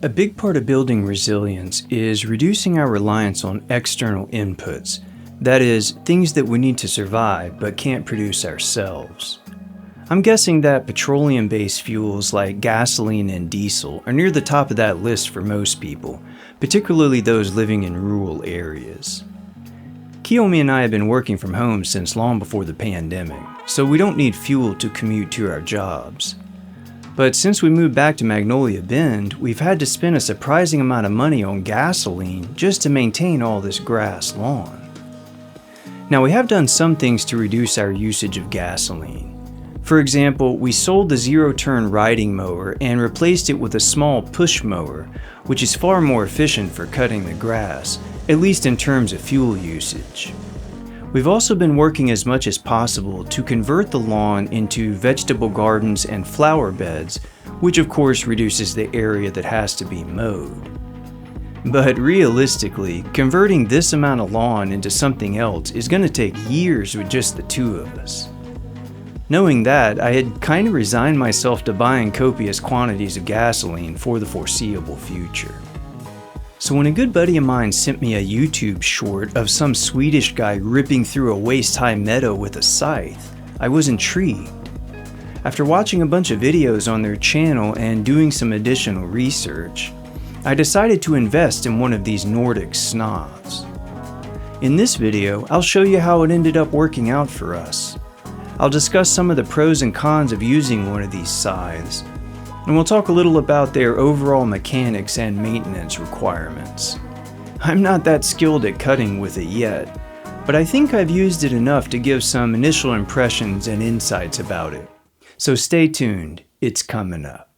A big part of building resilience is reducing our reliance on external inputs, that is, things that we need to survive but can't produce ourselves. I'm guessing that petroleum-based fuels like gasoline and diesel are near the top of that list for most people, particularly those living in rural areas. Kiyomi and I have been working from home since long before the pandemic, so we don't need fuel to commute to our jobs. But since we moved back to Magnolia Bend, we've had to spend a surprising amount of money on gasoline just to maintain all this grass lawn. Now, we have done some things to reduce our usage of gasoline. For example, we sold the zero-turn riding mower and replaced it with a small push mower, which is far more efficient for cutting the grass, at least in terms of fuel usage. We've also been working as much as possible to convert the lawn into vegetable gardens and flower beds, which of course reduces the area that has to be mowed. But realistically, converting this amount of lawn into something else is going to take years with just the two of us. Knowing that, I had kind of resigned myself to buying copious quantities of gasoline for the foreseeable future. So when a good buddy of mine sent me a YouTube short of some Swedish guy ripping through a waist-high meadow with a scythe, I was intrigued. After watching a bunch of videos on their channel and doing some additional research, I decided to invest in one of these Nordic scythes. In this video, I'll show you how it ended up working out for us. I'll discuss some of the pros and cons of using one of these scythes, and we'll talk a little about their overall mechanics and maintenance requirements. I'm not that skilled at cutting with it yet, but I think I've used it enough to give some initial impressions and insights about it. So stay tuned, it's coming up.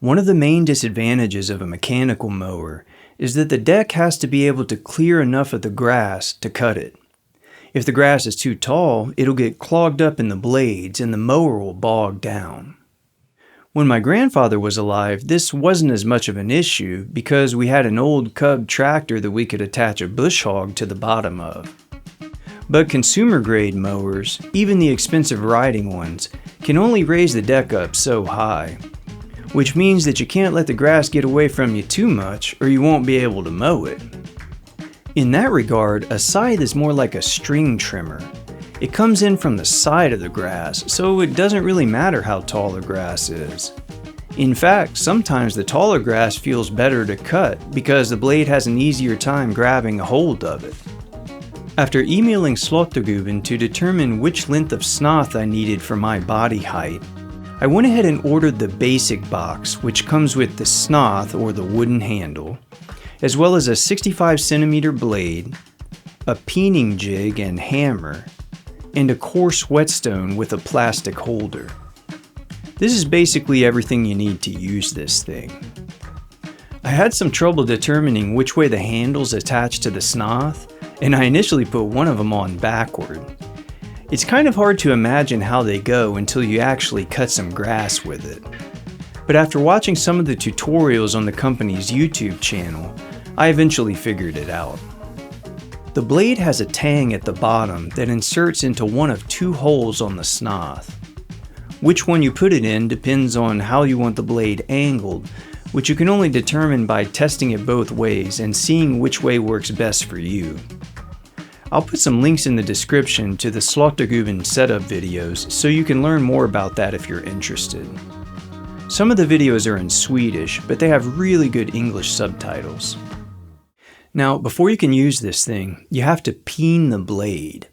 One of the main disadvantages of a mechanical mower is that the deck has to be able to clear enough of the grass to cut it. If the grass is too tall, it'll get clogged up in the blades and the mower will bog down. When my grandfather was alive, this wasn't as much of an issue because we had an old Cub tractor that we could attach a bush hog to the bottom of. But consumer-grade mowers, even the expensive riding ones, can only raise the deck up so high, which means that you can't let the grass get away from you too much or you won't be able to mow it. In that regard, a scythe is more like a string trimmer. It comes in from the side of the grass, so it doesn't really matter how tall the grass is. In fact, sometimes the taller grass feels better to cut because the blade has an easier time grabbing a hold of it. After emailing Slottergubben to determine which length of scythe I needed for my body height, I went ahead and ordered the basic box, which comes with the scythe or the wooden handle, as well as a 65cm blade, a peening jig and hammer, and a coarse whetstone with a plastic holder. This is basically everything you need to use this thing. I had some trouble determining which way the handles attach to the scythe, and I initially put one of them on backward. It's kind of hard to imagine how they go until you actually cut some grass with it. But after watching some of the tutorials on the company's YouTube channel, I eventually figured it out. The blade has a tang at the bottom that inserts into one of two holes on the scythe. Which one you put it in depends on how you want the blade angled, which you can only determine by testing it both ways and seeing which way works best for you. I'll put some links in the description to the Slottergubben setup videos so you can learn more about that if you're interested. Some of the videos are in Swedish, but they have really good English subtitles. Now, before you can use this thing, you have to peen the blade.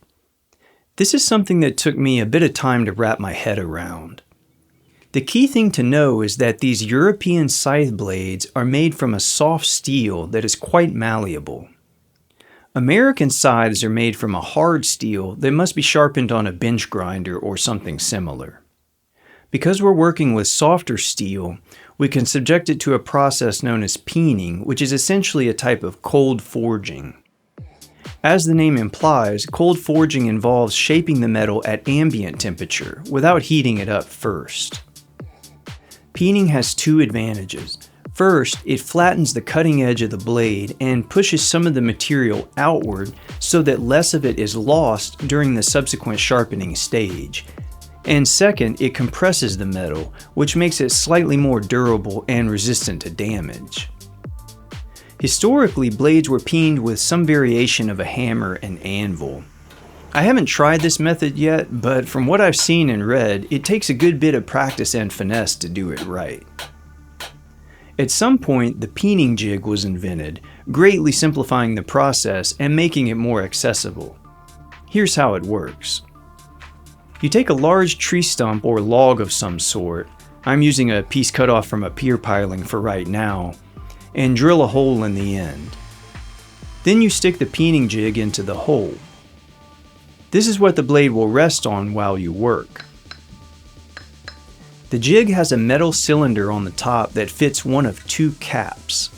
This is something that took me a bit of time to wrap my head around. The key thing to know is that these European scythe blades are made from a soft steel that is quite malleable. American scythes are made from a hard steel that must be sharpened on a bench grinder or something similar. Because we're working with softer steel, we can subject it to a process known as peening, which is essentially a type of cold forging. As the name implies, cold forging involves shaping the metal at ambient temperature without heating it up first. Peening has two advantages. First, it flattens the cutting edge of the blade and pushes some of the material outward so that less of it is lost during the subsequent sharpening stage. And second, it compresses the metal, which makes it slightly more durable and resistant to damage. Historically, blades were peened with some variation of a hammer and anvil. I haven't tried this method yet, but from what I've seen and read, it takes a good bit of practice and finesse to do it right. At some point, the peening jig was invented, greatly simplifying the process and making it more accessible. Here's how it works. You take a large tree stump or log of some sort, I'm using a piece cut off from a pier piling for right now, and drill a hole in the end. Then you stick the peening jig into the hole. This is what the blade will rest on while you work. The jig has a metal cylinder on the top that fits one of two caps.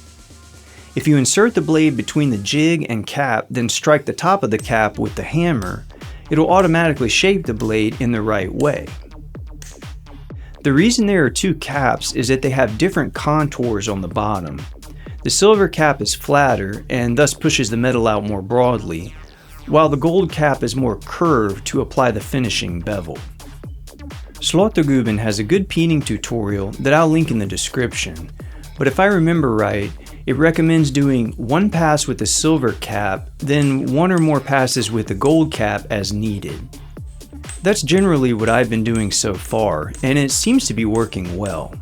If you insert the blade between the jig and cap, then strike the top of the cap with the hammer, it'll automatically shape the blade in the right way. The reason there are two caps is that they have different contours on the bottom. The silver cap is flatter and thus pushes the metal out more broadly, while the gold cap is more curved to apply the finishing bevel. Slåttergubben has a good peening tutorial that I'll link in the description, but if I remember right, it recommends doing one pass with the silver cap, then one or more passes with the gold cap as needed. That's generally what I've been doing so far, and it seems to be working well.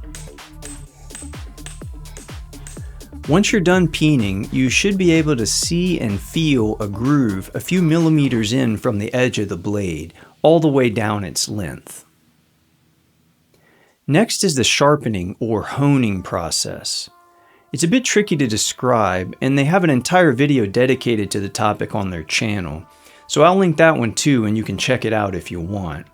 Once you're done peening, you should be able to see and feel a groove a few millimeters in from the edge of the blade, all the way down its length. Next is the sharpening or honing process. It's a bit tricky to describe, and they have an entire video dedicated to the topic on their channel, so I'll link that one too and you can check it out if you want.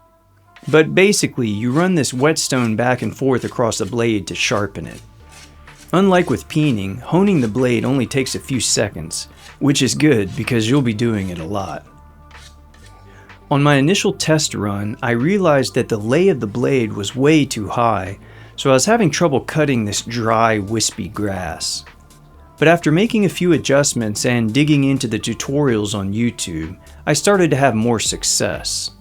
But basically, you run this whetstone back and forth across the blade to sharpen it. Unlike with peening, honing the blade only takes a few seconds, which is good because you'll be doing it a lot. On my initial test run, I realized that the lay of the blade was way too high, so I was having trouble cutting this dry, wispy grass. But after making a few adjustments and digging into the tutorials on YouTube, I started to have more success.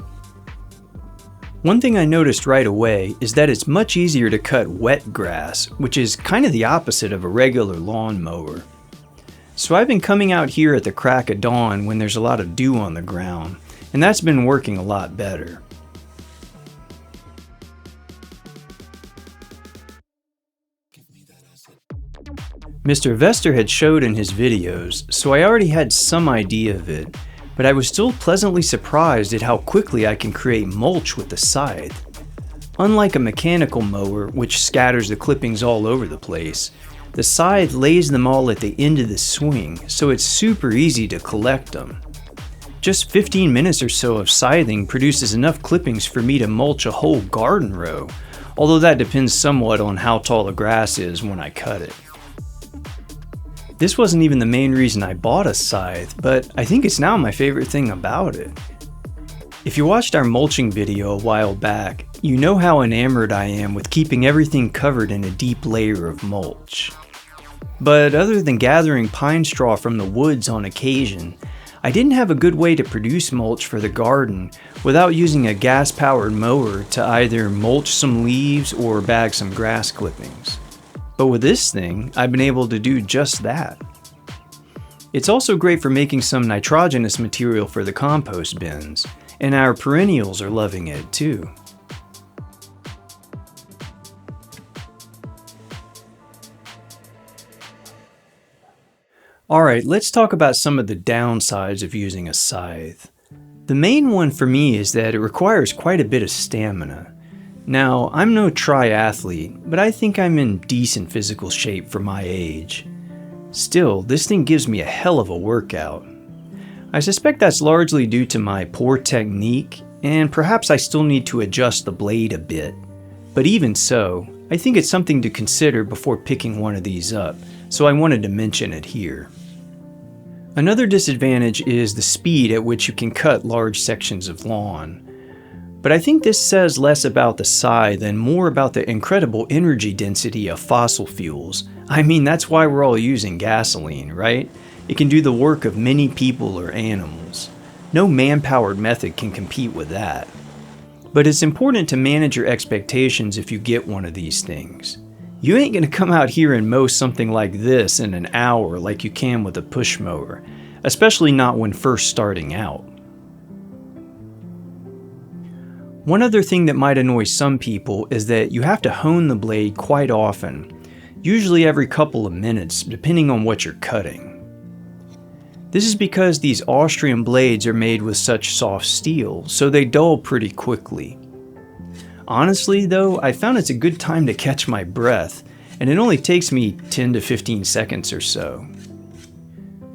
One thing I noticed right away is that it's much easier to cut wet grass, which is kind of the opposite of a regular lawn mower. So I've been coming out here at the crack of dawn when there's a lot of dew on the ground, and that's been working a lot better. Mr. Vester had showed in his videos, so I already had some idea of it, but I was still pleasantly surprised at how quickly I can create mulch with the scythe. Unlike a mechanical mower, which scatters the clippings all over the place, the scythe lays them all at the end of the swing, so it's super easy to collect them. Just 15 minutes or so of scything produces enough clippings for me to mulch a whole garden row, although that depends somewhat on how tall the grass is when I cut it. This wasn't even the main reason I bought a scythe, but I think it's now my favorite thing about it. If you watched our mulching video a while back, you know how enamored I am with keeping everything covered in a deep layer of mulch. But other than gathering pine straw from the woods on occasion, I didn't have a good way to produce mulch for the garden without using a gas-powered mower to either mulch some leaves or bag some grass clippings. But with this thing, I've been able to do just that. It's also great for making some nitrogenous material for the compost bins, and our perennials are loving it too. Alright, let's talk about some of the downsides of using a scythe. The main one for me is that it requires quite a bit of stamina. Now, I'm no triathlete, but I think I'm in decent physical shape for my age. Still, this thing gives me a hell of a workout. I suspect that's largely due to my poor technique, and perhaps I still need to adjust the blade a bit. But even so, I think it's something to consider before picking one of these up, so I wanted to mention it here. Another disadvantage is the speed at which you can cut large sections of lawn. But I think this says less about the scythe and more about the incredible energy density of fossil fuels. I mean, that's why we're all using gasoline, right? It can do the work of many people or animals. No man-powered method can compete with that. But it's important to manage your expectations if you get one of these things. You ain't gonna come out here and mow something like this in an hour like you can with a push mower, especially not when first starting out. One other thing that might annoy some people is that you have to hone the blade quite often, usually every couple of minutes, depending on what you're cutting. This is because these Austrian blades are made with such soft steel, so they dull pretty quickly. Honestly though, I found it's a good time to catch my breath, and it only takes me 10 to 15 seconds or so.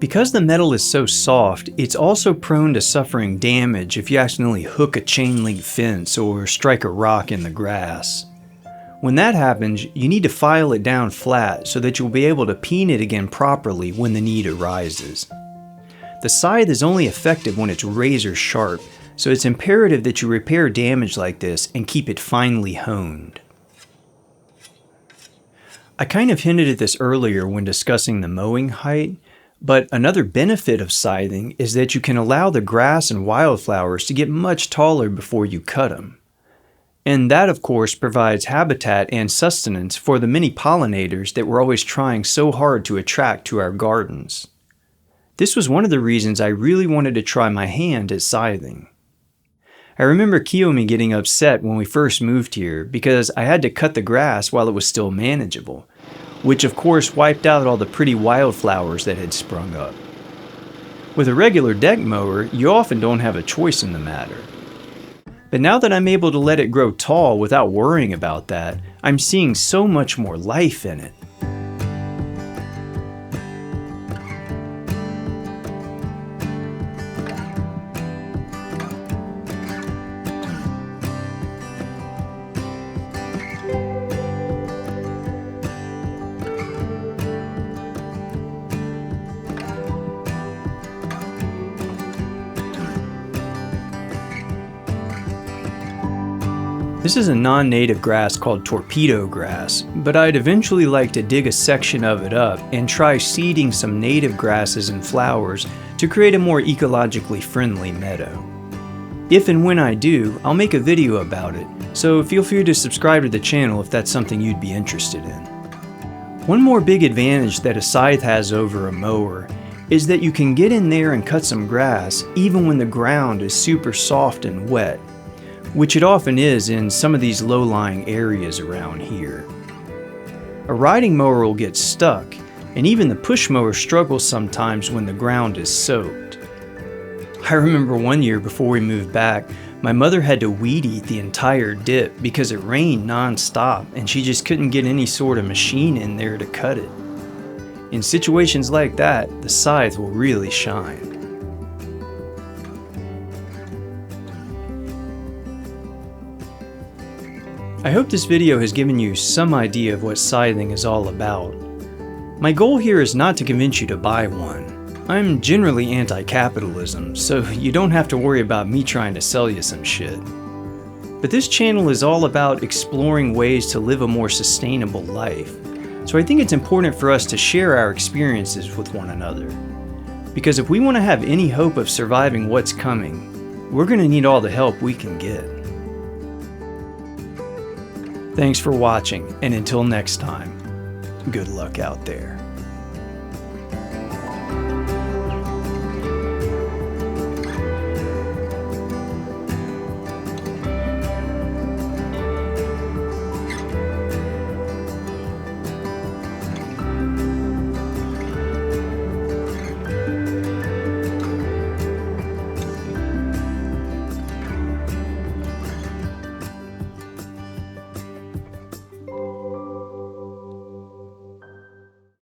Because the metal is so soft, it's also prone to suffering damage if you accidentally hook a chain link fence or strike a rock in the grass. When that happens, you need to file it down flat so that you'll be able to peen it again properly when the need arises. The scythe is only effective when it's razor sharp, so it's imperative that you repair damage like this and keep it finely honed. I kind of hinted at this earlier when discussing the mowing height, but another benefit of scything is that you can allow the grass and wildflowers to get much taller before you cut them. And that, of course, provides habitat and sustenance for the many pollinators that we're always trying so hard to attract to our gardens. This was one of the reasons I really wanted to try my hand at scything. I remember Kiyomi getting upset when we first moved here because I had to cut the grass while it was still manageable, which of course wiped out all the pretty wildflowers that had sprung up. With a regular deck mower, you often don't have a choice in the matter. But now that I'm able to let it grow tall without worrying about that, I'm seeing so much more life in it. This is a non-native grass called torpedo grass, but I'd eventually like to dig a section of it up and try seeding some native grasses and flowers to create a more ecologically friendly meadow. If and when I do, I'll make a video about it, so feel free to subscribe to the channel if that's something you'd be interested in. One more big advantage that a scythe has over a mower is that you can get in there and cut some grass even when the ground is super soft and wet, which it often is in some of these low-lying areas around here. A riding mower will get stuck, and even the push mower struggles sometimes when the ground is soaked. I remember one year before we moved back, my mother had to weed eat the entire dip because it rained non-stop and she just couldn't get any sort of machine in there to cut it. In situations like that, the scythe will really shine. I hope this video has given you some idea of what scything is all about. My goal here is not to convince you to buy one. I'm generally anti-capitalism, so you don't have to worry about me trying to sell you some shit. But this channel is all about exploring ways to live a more sustainable life, so I think it's important for us to share our experiences with one another. Because if we want to have any hope of surviving what's coming, we're going to need all the help we can get. Thanks for watching, and until next time, good luck out there.